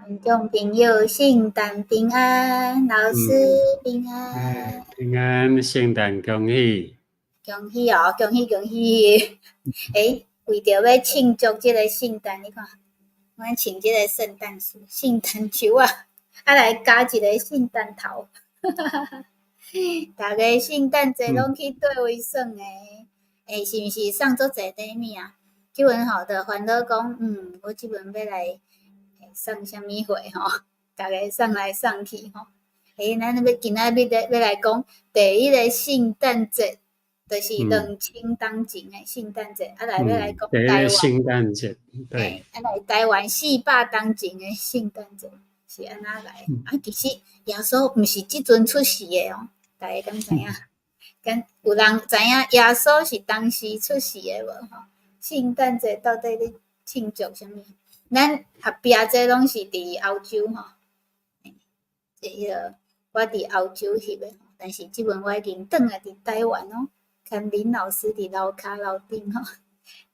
观众朋友，圣诞平安，老师平安，平安，圣诞恭喜！恭喜哦，恭喜恭喜！为着要庆祝这个圣诞，你看，我请这个圣诞树、圣诞树啊，来加一个圣诞头，大家圣诞节拢去佗位耍诶？是毋是送足侪礼物啊？即阵吼，就烦恼讲，我即阵要来送啥物货吼？大家送来送去吼。咱要今仔要来讲第一个圣诞节，就是2000当前诶圣诞节，来要来讲台湾圣诞节，对，来台湾400当前诶圣诞节是安那来？其实耶稣毋是即阵出世诶哦，大家敢知影？敢有人知影耶稣是当时出世诶无吼？圣诞节到底咧庆祝啥物？咱后壁这拢是伫欧洲吼，我伫欧洲翕诶，但是即阵我已经转来伫台湾哦，跟林老师伫楼骹楼顶吼，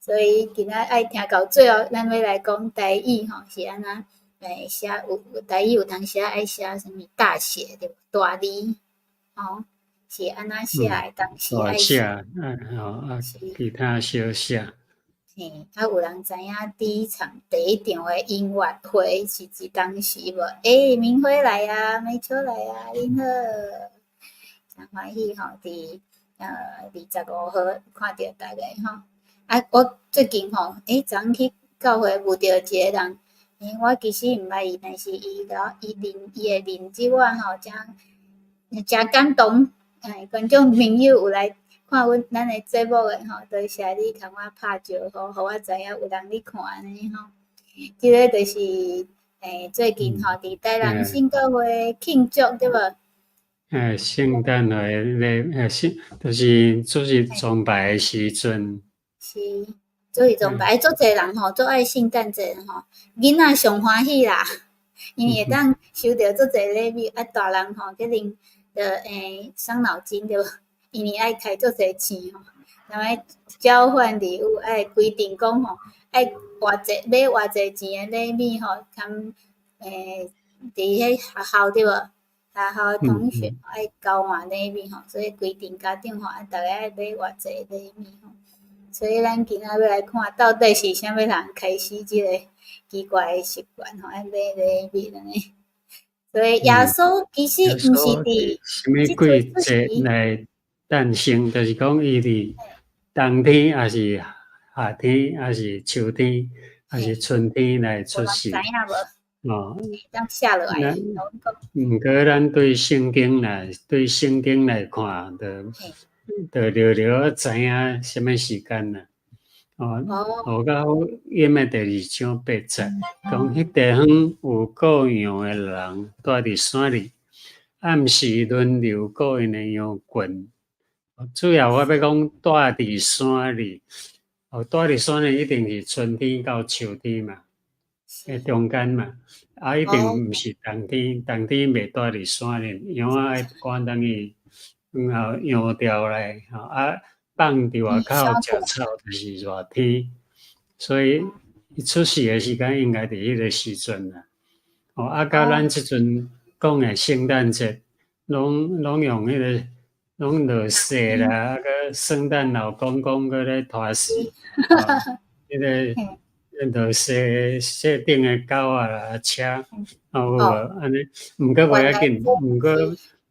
所以今仔爱听到最后，咱要来讲台语吼，是安那？写有台语有当时爱写啥物大写对大字吼，是安那写诶，当时爱写，其他小写。有人知影第一场诶音乐会是伫当时无？明辉来啊，美秋来啊，恁好，真欢喜吼！伫25号看到大家吼。我最近吼，昨去教会遇到一个人，我其实毋捌伊，但是伊诶面子我吼，真感动。观众朋友有来看咱诶节目诶吼，多谢你共我拍招呼，互我知影有人咧看安尼吼。即个就是最近吼伫台南圣教会庆祝对无？圣诞节咧，就是主日崇拜诶时阵。是主日崇拜，足侪人吼，足爱圣诞节吼，囡仔上欢喜啦，因为会当收到足侪礼物，大人吼决定着伤脑筋着，因为爱开足侪钱吼，然后交换礼物爱规定讲吼，爱偌济买偌济钱诶礼物吼，通伫迄学校对无？学校同学爱交换礼物吼，所以规定家长吼，逐个爱买偌济礼物吼。所以咱今仔要来看，到底是啥物人开始即个奇怪诶习惯吼，爱买礼物安尼。所以耶稣其实毋是伫啥物季节来诞生，就是讲伊伫冬天，还是夏天，还是秋天，还是春天来出世。知影无？当写落来。毋过咱对圣经来看，就了了知影什么时间啦。学到演诶第2章8节，讲迄地方有各样诶人住伫山里，暗时轮流各因诶羊群。主要我要讲住伫山里，住伫山里一定是春天到秋天嘛，中间嘛。一定毋是冬天，冬天袂住伫山里，羊仔爱赶等于羊调来，放伫外口食草就是热天，所以伊出世诶时间应该伫迄个时阵啦。甲咱即阵讲诶圣诞节，拢用迄个拢落雪啦，个圣诞老公公搁咧拖死，迄个。落雪顶诶狗啊啦，车有安尼，毋过袂要紧。毋过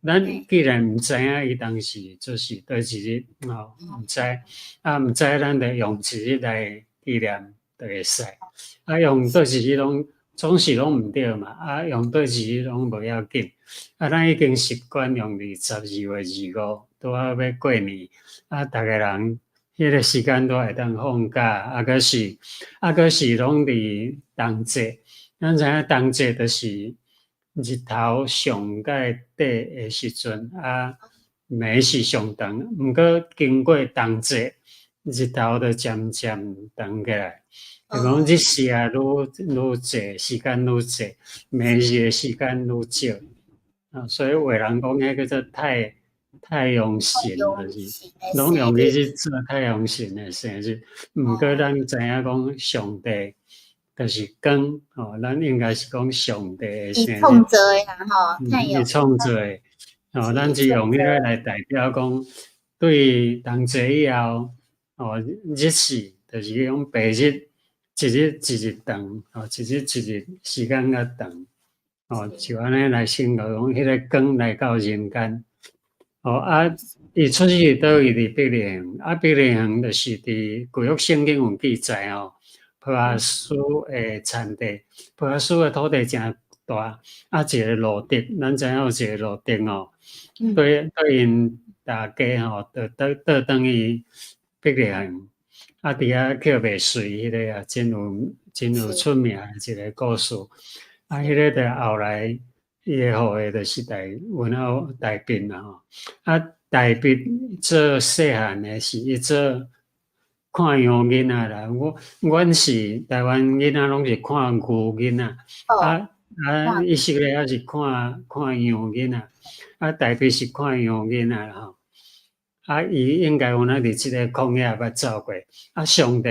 咱既然毋知影伊当时就是倒一日毋知，毋知咱着用一日来纪念就会使。用倒一日总是拢毋对嘛，用倒一日拢无要紧。咱已经习惯用22月25，拄好要过年，逐个人。迄个时间都会当放假，阁是拢伫冬节。咱知影冬节就是日头上盖底诶时阵，暝是上长。毋过经过冬节，日头就渐渐长起来。就讲日时愈济，时间愈济，暝日诶时间愈少。所以有个人讲迄叫做太阳神，就是拢用去做太阳神诶生日。毋过咱知影讲上帝就是光哦，咱应该是讲上帝的伊生日，创造的啦吼，太阳伊创造的，哦，咱是用迄个来代表讲，对同齐以后，哦，日子就是用白日，一日一日长，哦，一日一日时间较长，哦，就安尼来形容迄个光来到人间，哦啊，伊出世倒位伫伯利恒，啊，伯利恒就是伫旧约圣经有记载哦。波阿斯的产地，波阿斯的土地真大，啊，一个路德，咱知影有一个路德哦，对因大家吼，倒转去伯利恒，啊，伫遐叫袂水迄个啊，真有出名的一个故事，啊，迄个着后来伊的后裔就是阮后大兵啦吼，啊，大兵做细汉的是伊做。看羊囡仔啦，阮是台湾囡仔，拢是看牛囡仔，以色列也是看羊囡仔，啊，台北是看羊囡仔啦吼。啊，伊应该有哪伫即个旷野捌走过，啊，上帝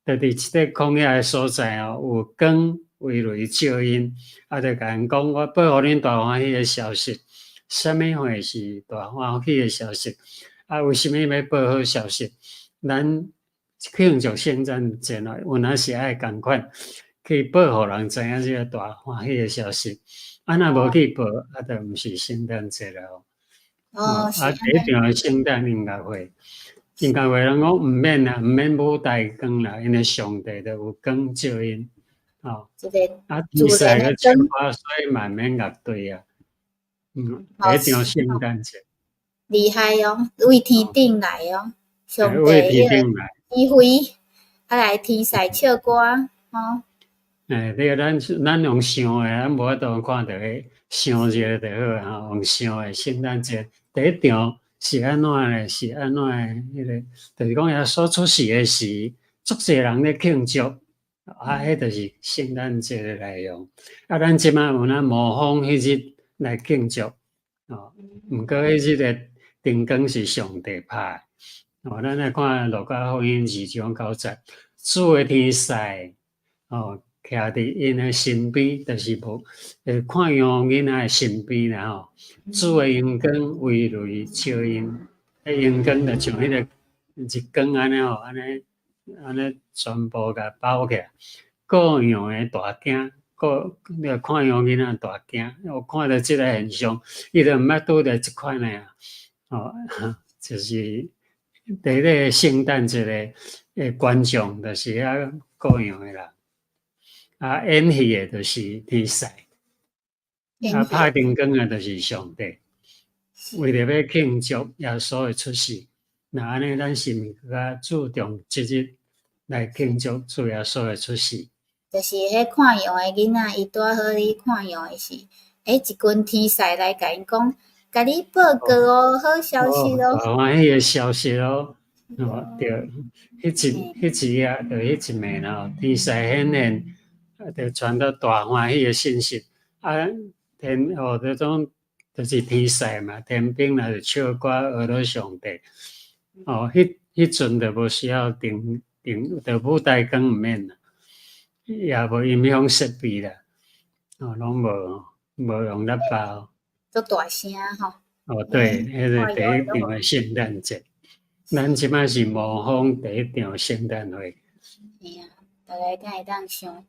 就伫即个旷野的所在哦，有光为雷照因，啊，就甲因讲，我报互恁大欢喜的消息，什么会是大欢喜的消息？啊，为什么要报好消息？咱庆祝圣诞节咯，有哪是爱共款去报互人知影即个大欢喜的消息，啊，若无去报，啊，就毋是圣诞节咯。啊，第一场的圣诞音乐会，音乐会人讲毋免啦，毋免舞台光啦，因为上帝就有光照因，哦，啊，天使个唱歌，所以嘛免乐队啊，第一场圣诞节，厉害哦，为天顶来哦，上帝迄个指挥，啊来天使唱歌，吼。对，咱用想的，咱无法度看到个想一个就好啊，用想的圣诞节第一场是安怎咧？是安怎诶？迄个就是讲耶稣出世诶时，足侪人咧庆祝，啊，迄就是圣诞节诶内容。啊，咱即摆有咱模仿迄日来庆祝，哦，毋过迄日诶灯光是上帝拍诶，哦，咱来看路加福音2章9节，主诶天使，哦。徛伫因诶身边，就是无看羊囡仔诶身边啦吼。主诶阳光为雷照因，迄阳光就像迄个日光安尼吼，安尼全部甲包起来。各样诶大惊，你看羊囡仔大惊，我看到即个现象，伊就毋捌拄着即款诶啊，哦，就是第一个圣诞节诶观众，就是遐各样诶人。啊，演戏的就是天使，啊，拍灯光的就是上帝。为了要庆祝耶稣的出世，那安尼咱是毋较注重即日来庆祝主耶稣的出世。就是迄看羊的囡仔，伊带好你看羊的是，一群天使来甲因讲，甲你报告哦，好消息咯。大欢喜的消息咯，哦，对，迄一夜，就迄一暝咯，天使显现。就传到大欢喜的信息，啊，天哦，这种就是天使嘛，天兵来唱歌学到上帝，哦，迄阵就无需要就舞台光毋免啦，也无音响设备啦，哦，拢无用喇叭，做大声吼。哦，对，迄个第一场的圣诞节，咱即摆是模仿第一场圣诞会。是啊，大家敢会当想。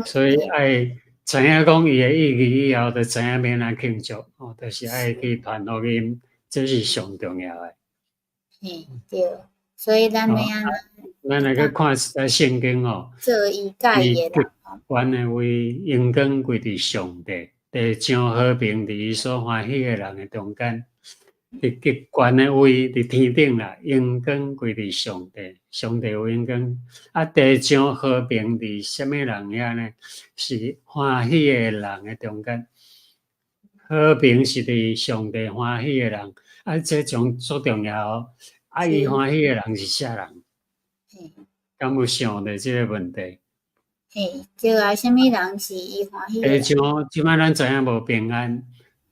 所以爱知影讲伊的意义以后，就知影要来庆祝哦，就是爱去传福音，这是上重要的。对，所以咱要咱来去看圣经哦，做伊介意的人，关的为阳光归伫上帝，地上和平伫伊所欢喜的人的中间。伫极悬的位伫天顶啦，阳光归伫上帝，上帝有阳光。啊，地上和平伫什么人遐呢？是欢喜的人的中间。和平是伫上帝欢喜的人，啊，这种最重要。啊，伊欢喜的人是啥人？敢有想到即个问题？叫啊，什么人是伊欢喜的？像即摆咱知影无平安。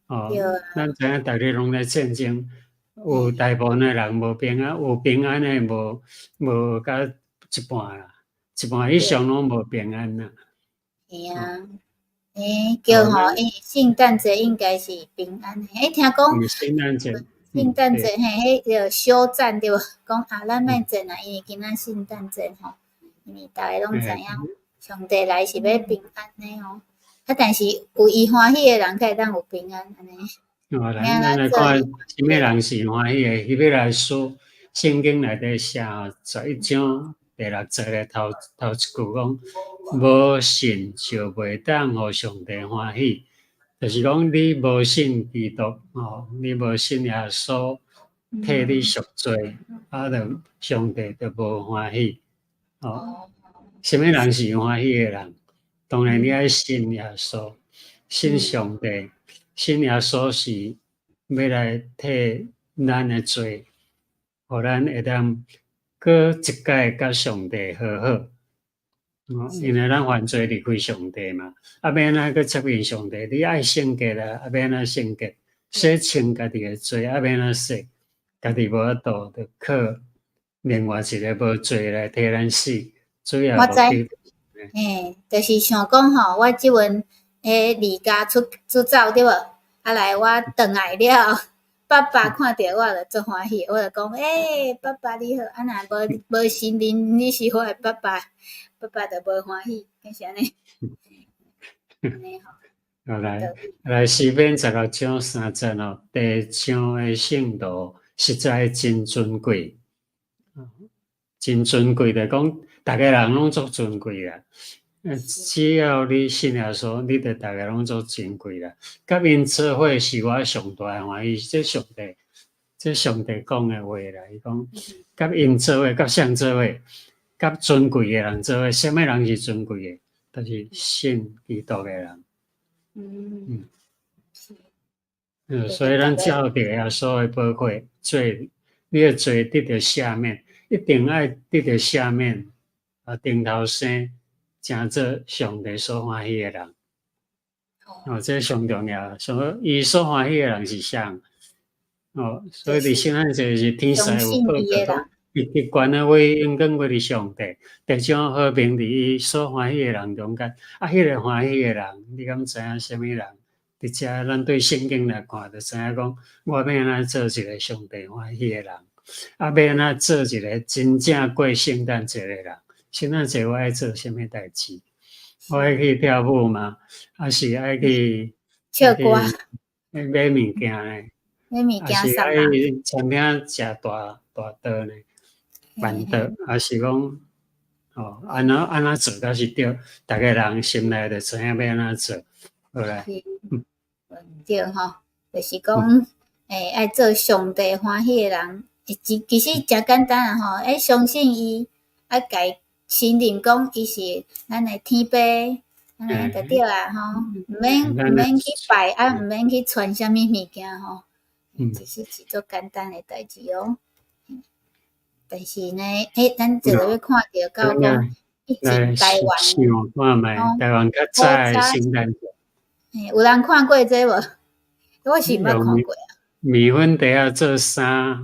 哦，咱知影大家拢在战争，有大部分的人无平安，有平安的无到一半啦，一般以上拢无平安啦。系啊，叫圣诞节应该是平安。听讲圣诞节，圣诞节迄叫休战对无？讲咱莫战啊，因为今仔圣诞节吼，因为大家拢知影上帝来是要平安的吼。但是有伊欢喜的人，才会当有平安安尼。咱来看，什么人是欢喜的？迄要来说，圣经内底写11章第6节的头一句讲，无信就袂当互上帝欢喜，就是讲你无信基督你无信耶稣替你赎罪，就上帝就无欢喜。什么人是欢喜的人？当然你爱信耶稣，信上帝。信耶稣是要来替咱的罪，互咱会当过一届甲上帝和好。因为咱犯罪离开上帝嘛，要安怎去接近上帝？你爱圣洁啦，要安怎圣洁？洗清家己的罪，要安怎洗？家己无法度，就靠另外一个无罪来替咱死，主要无去。就是想讲吼，我即阵离家出走对无？来我转来了，爸爸看到我就足欢喜，我就讲爸爸你好，若无信任你是我的爸爸，爸爸就无欢喜，是安尼。好来诗篇16章3节地上的圣徒实在真尊贵，真尊贵的讲，大家人拢足尊贵啦。只要你信耶稣，你着大家拢做珍贵啦。甲因做伙是我上大的欢喜，这上帝讲的话啦。伊讲，甲因做伙，甲谁做伙？甲尊贵的人做伙。什么人是尊贵的？就是信基督的人。所以咱照着耶稣的宝血，你的罪得到赦免，一定爱得到赦免顶头生。成做上帝所欢喜的人，这上重要。所以，伊所欢喜的人是啥？所以伫圣诞节是天使有报告讲，伫悬的位应当归伫上帝，地上和平伫伊所欢喜的人中间。迄个欢喜的人，你敢知影什么人？伫遮，咱对圣经来看，就知影讲，我要安怎做一个上帝欢喜的人，要安怎做一个真正过圣诞节的人。圣诞节我爱做什么代志？我爱去跳舞嘛，还是爱去唱歌、买物件呢？还是爱餐厅食大桌呢？饭桌，还是讲安怎做才是对？大家人心内就知影要安怎做，好啦。对吼，就是讲爱做上帝欢喜的人，其实真简单啊吼，相信伊，爱家。信任讲伊是咱的天父，安尼就对啦吼，毋免去拜，毋免去传啥物物件吼，只是做简单的代志哦。但是呢，咱就要看着到讲，以前台湾，台湾较早圣诞节，有人看过这无？我是捌看过啊。米粉袋仔做衫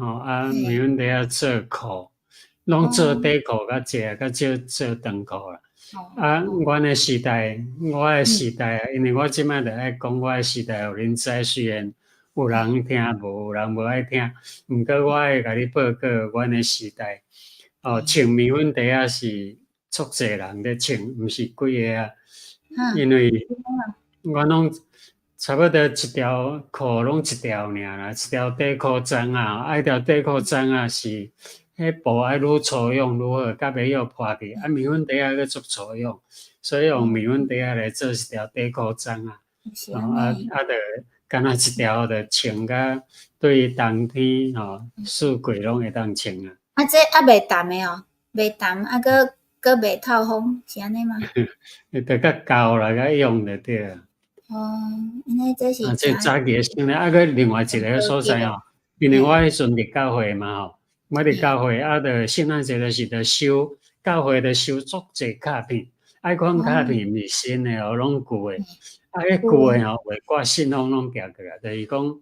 米粉袋仔做裤。拢做短裤较济，较少做长裤啦。阮的时代，我的时代因为我即摆就爱讲我的时代，互恁知。虽然有人听，无人无爱听，毋过我会甲你报告，阮的时代穿米粉袋仔是足济人咧穿，毋是几个啊。因为阮拢差不多一条裤拢一条尔啦，一条短裤章啊，条短裤章啊是。迄布爱愈粗用愈好，甲袂晓破去。米粉袋仔去足粗用，所以用米粉袋仔来做一条短裤章啊。就敢若一条就穿甲对冬天四季拢会当穿啊。这袂淡的哦，袂淡搁袂透风，是安尼吗？着较厚啦，较用就对啊。安尼这是。这早期先咧，搁另外一个所在因为我迄阵伫教会嘛我伫教会着圣诞节着收教会收足济卡片，爱看卡片毋是新的拢旧的。迄旧的画挂信封拢寄过来，就是讲，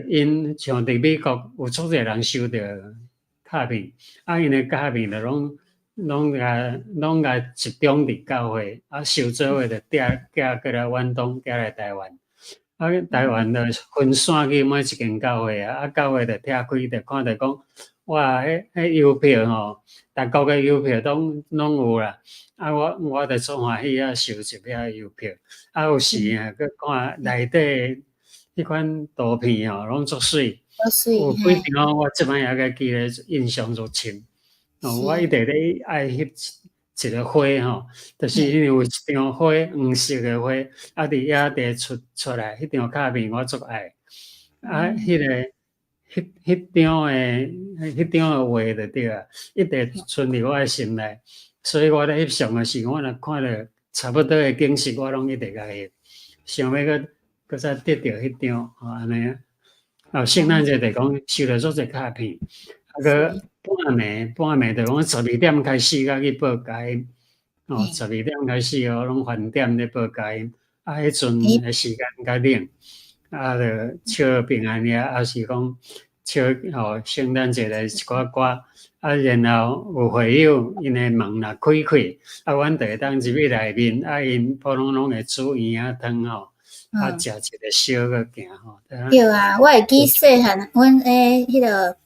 因像伫美国有足济人收到卡片，因的卡片就拢拢甲集中伫教会，啊，受做伙就寄过来远东，寄来台湾。啊，台湾就分散去每一间教会啊，啊，教会就拆开，就看到讲，哇，迄邮票吼，逐个月邮票拢有啦。啊，我就足欢喜啊，收集遐邮票。啊，有时啊，去看内底迄款图片吼，拢足水。有几张我即摆还个记咧，印象足深。我一直咧爱翕一个花吼，就是因为有一张花，黄色的花，啊，伫野地出来，迄张卡片我足爱。啊，迄张的画就对啊，一直存伫我的心内。所以我咧翕相的时候，我若看到差不多的景色，我拢一直甲翕，想要搁再得到迄张，安尼啊。圣诞节就讲收到足侪卡片，啊个半暝就讲12点开始甲去报佳音，12点开始拢饭店咧报佳音，啊，迄阵的时间较冷，啊，就唱平安夜，还是讲唱圣诞节的一寡歌，啊，然后有会友因的门若开，啊，阮就会当入去内面，啊，因普通拢会煮圆仔汤吼。啊，食一个烧个行吼。对啊，我会记细汉，阮迄个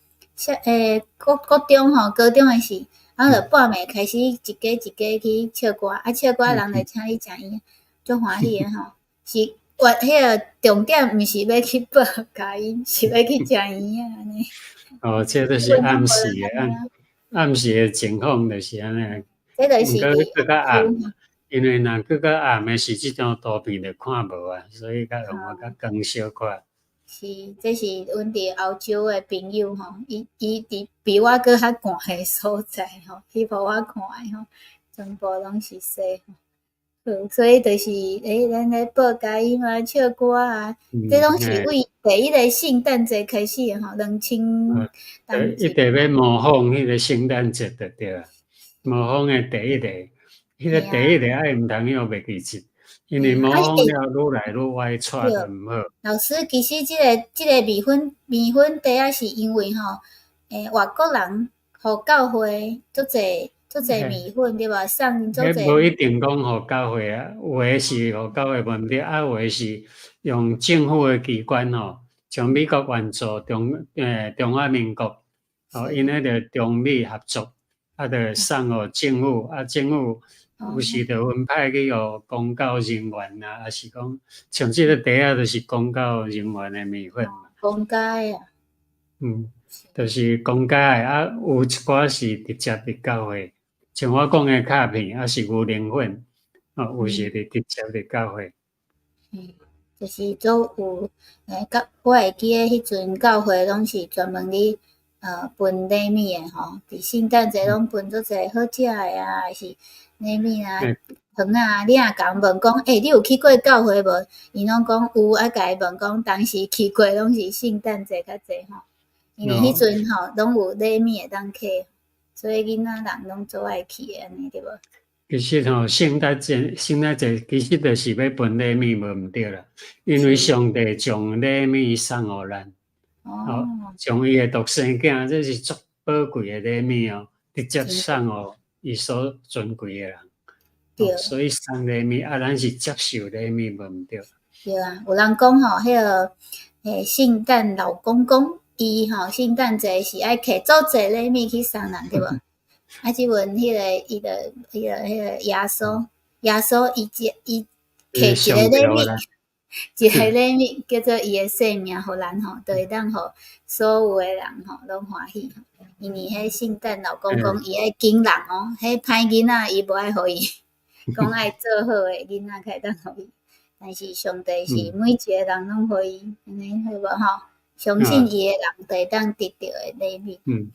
国中吼，高中诶时，然后就半暝开始一家去唱歌，啊，唱歌人就请你食圆，足欢喜诶吼。是我迄个重点，毋是要去报佳音，是要去食圆仔安尼。这都是暗时诶，暗时诶情况就是安尼。这就是搁较暗。因为若搁较暗诶时，即张图片就看无啊，所以较用我较光小看。是，这是阮伫澳洲诶朋友吼，伊伫比我搁较寒诶所在吼，翕互我看诶吼，全部拢是说吼，所以就是咱咧报佳音啊，唱歌啊，这拢是为第一个圣诞节开始诶吼，2000一直要模仿迄个圣诞节就对啊，模仿诶第一个。迄个第一个爱毋通用袂记住，因为模仿了愈来愈歪错就毋好。老师，其实即个米粉底仔是因为吼，外国人互教会足侪米粉对吧？送足侪。无一定讲互教会啊，有诶是互教会问题，啊有诶是用政府诶机关吼，像美国援助中华民国，因迄着中美合作，啊，着送互政府，啊，政府。有时就分派去互公教人员啊，还是讲像即个底仔，就是公教人员的米粉嘛。公家啊。就是公家的啊，有一寡是直接伫教会，像我讲的卡片，啊是牛奶粉，有时是直接伫教会。就是做有我会记得迄阵教会拢是专门咧分礼物的吼，伫圣诞节拢分足侪好食的啊，还是。礼物啊，糖啊，你若共问讲，你有去过教会无？伊拢讲有，啊，甲伊问讲，当时去过拢是圣诞节较济吼，因为迄阵吼拢有礼物会当摕，所以囡仔人拢做爱去安尼对无？其实吼，圣诞节其实就是要分礼物无毋对啦，因为上帝将礼物送互咱，将伊的独生囝，这是足宝贵的礼物直接送互。伊所尊贵的人，所以送礼物啊，咱是接受礼物无毋对。对啊，有人讲吼，迄个圣诞老公公，伊吼圣诞节是爱摕足侪礼物去送人，对无？啊，即问迄个伊的迄个耶稣伊摕一个礼物，一个礼物叫做伊的性命，互咱吼，就会当互所有的人吼拢欢喜。因为迄圣诞老公公伊爱敬人哦，迄歹囡仔伊无爱互伊，讲爱做好诶囡仔才会当互伊。但是上帝是每一个人拢互伊，安尼好无吼？相信伊诶人就会当得到诶礼物。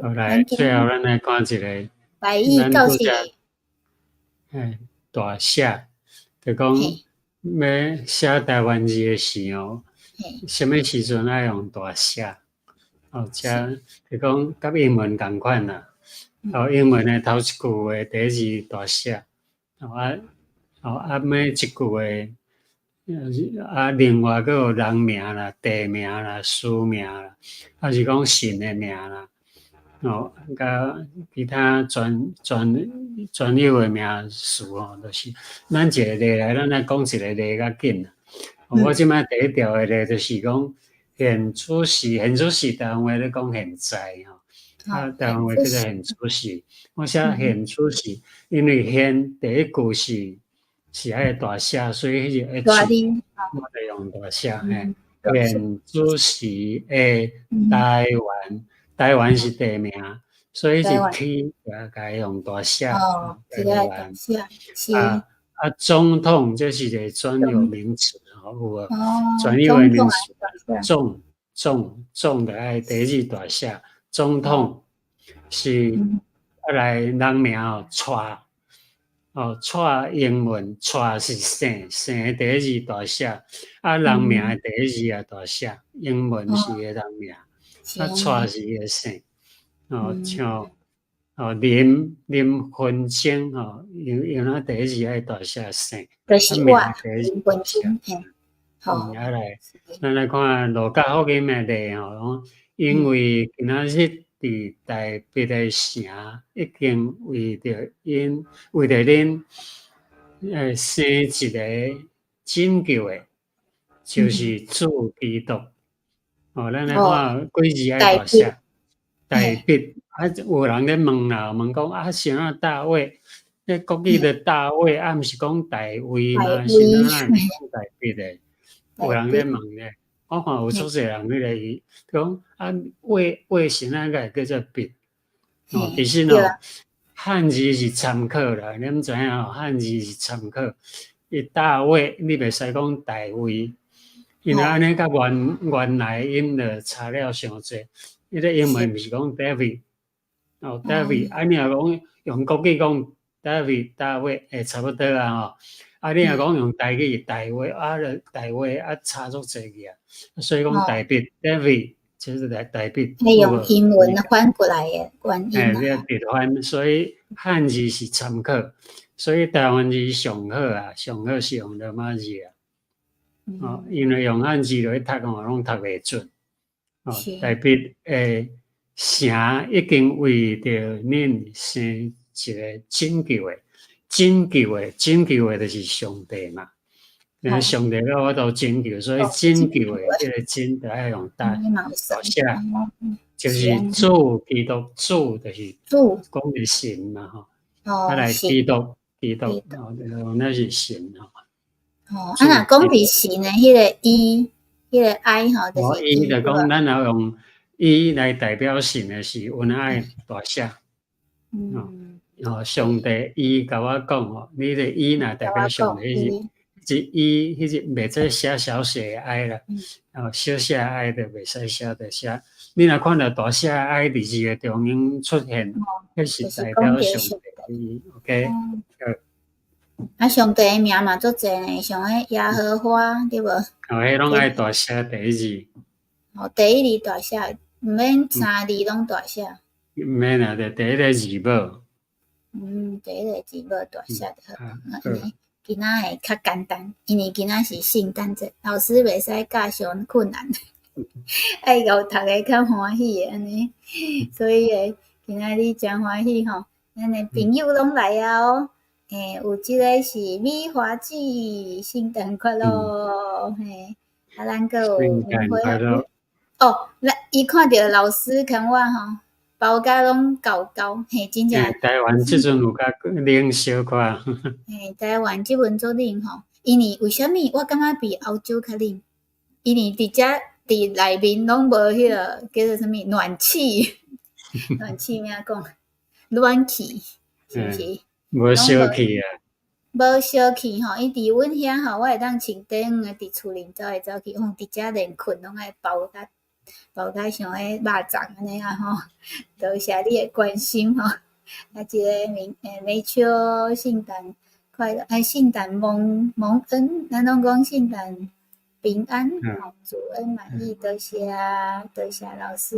好，来最后咱来看一个。白衣告示。大写，就讲要写台湾字诶时候，什么时阵爱用大写？遮就讲甲英文共款啦。英文诶头一句诶第一字大写，尾一句诶，另外佫有人名啦、地名啦、书名啦，还是讲神诶名啦，哦，甲其他专有的名词哦，就是咱一个例来，咱来讲一个例较紧啦。我即摆第一条的例就是讲现出时，现出时台湾话咧讲现在吼，台湾话叫做现出时。我写现出时，因为现第一句是爱大写，所以迄个 H 我得用大写嘿。现出时的台湾是地名，所以是 T 甲伊用大写。台湾是总统这是一个专有名词，有啊，专有的名词，总的爱第一字大写，总统是来人名蔡英文蔡是姓的第一字大写，人名的第一字也大写，英文是个人名，蔡是个姓，像。林坤清用那第一字爱大写姓，就是我林坤清，好，咱来看罗家福音的例吼，因为今仔日伫台北的城已经为着恁生一个拯救的，就是主基督。咱来看几字爱大写，台北。有人咧问啦，问讲是哪大卫？迄国语的大卫，毋是讲大卫嘛？是哪讲台北的？有人咧问咧，我看有足侪人咧讲卫是哪个叫做别？其实汉字是参考啦，你毋知影汉字是参考。大卫你袂使讲大卫，因为安尼甲原来音的材料相侪。迄个英文毋是讲 David。David， 你若讲用国语讲 David 大卫，差不多啊吼。你若讲用台语大卫，大卫差足济个所以讲台北 David 就是台北。係用英文翻過來嘅原因你直翻，所以漢字是參考，所以台灣字上好啊，上好是用羅馬字啊。因為用漢字來讀攏讀袂準。台北城已經為着恁生一個拯救的就是上帝嘛。上帝甲我都拯救，所以拯救的這個拯就愛用大寫，就是主基督，主就是講的神嘛吼。來基督，那是神吼。若講是神的迄個伊，迄個愛吼，就是伊就講咱要用。伊來代表神的是恩愛大寫，上帝伊甲我講你的伊若代表上帝，伊迄隻袂使寫小寫的愛啦，小寫的愛就袂使寫的寫。你若看到大寫的愛佇字嘅中央出現，迄是代表上帝。OK，上帝的名嘛足濟呢，像迄耶和華對無？迄攏愛大寫第一字。第一字大寫。毋免三字攏大寫，毋免啊，就第一個字母。第一個字母大寫就好。今仔會較簡單，因為今仔是聖誕節，老師袂使教上困難，愛由讀個較歡喜的安尼。所以今仔日真歡喜吼，咱的朋友攏來啊哦。有即個是美華姊，聖誕快樂！咱閣有明輝。伊看到老師跟我吼，包甲攏厚，真正。台灣即陣有較冷小可。台灣即陣做冷吼，因為為蝦米我感覺比歐洲較冷？因為佇內面攏無迄個叫做啥物暖氣，暖氣咩講？暖氣是毋是？無燒氣啊！無燒氣吼，伊佇阮遐吼，我會當穿短個佇厝裡走來走去，佇遮連困攏愛包甲像迄肉粽安尼啊吼，多謝你的關心吼。一個美秋聖誕快樂，聖誕蒙恩，咱攏講聖誕平安，主恩滿意，多謝老師。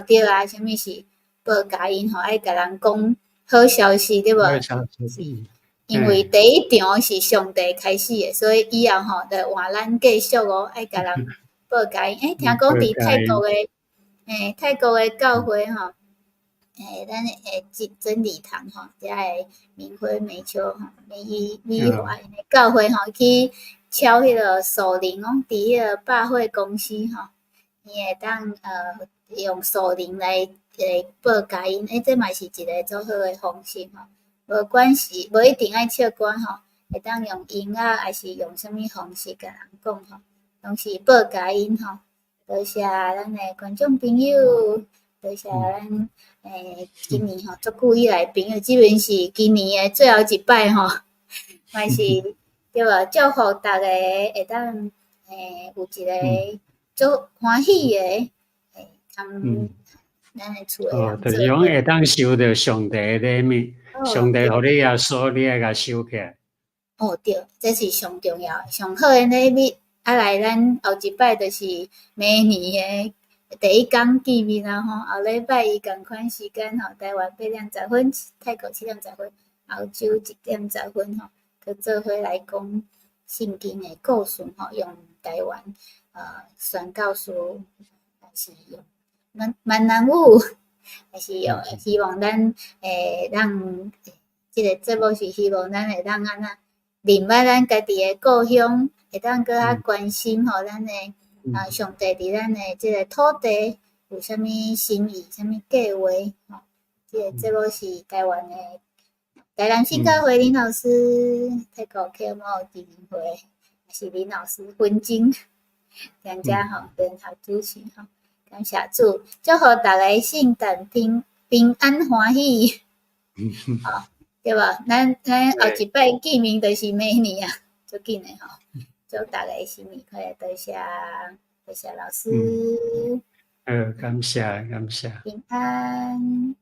對啊，啥物是報佳音吼，愛甲人講好消息對無？好消息。因為第一場是上帝開始的，所以以後吼，就換咱繼續哦，愛甲人。報佳音，聽講佇泰國的教會吼，咱真理堂吼，遮个明辉美秋吼，美华因个教会吼去敲迄个树林哦，伫迄个百货公司吼，伊会当用树林来报佳音，这嘛是一个做好诶方式吼。无关系，无一定爱唱歌吼，会当用音乐，还是用啥物方式甲人讲吼，拢是报佳音吼。多谢咱诶观众朋友，多谢咱今年吼足久以来朋友，即边是今年诶最后一摆吼，嘛是对无？祝福逐个会当有一个足欢喜诶通咱诶厝诶人就是讲会当收到上帝诶礼物，上帝互你耶稣，你爱甲收起来。对，这是上重要、上好诶礼物。来，咱后一摆就是明年诶第一天见面啊吼，后礼拜一共款时间吼，台湾8:10分，泰国7:10分，澳洲1:10分吼，去做伙来讲圣经诶故事吼，用台湾宣教书，还是用闽南语，还是用希望咱让即个节目是希望咱会当安那。另外，咱家己诶故乡会当搁较关心吼，咱诶上帝伫咱诶即个土地有啥物心意、啥物计划吼？即个节目是台湾诶台南新教会林老师、泰国科目基金会，也是林老师分金两家吼联合主持吼，感谢主，祝福大家圣诞平安欢喜。好。对吧？咱后一摆见面就是明年啊，足紧诶吼！祝大家新年快乐，多谢老师，感谢。平安。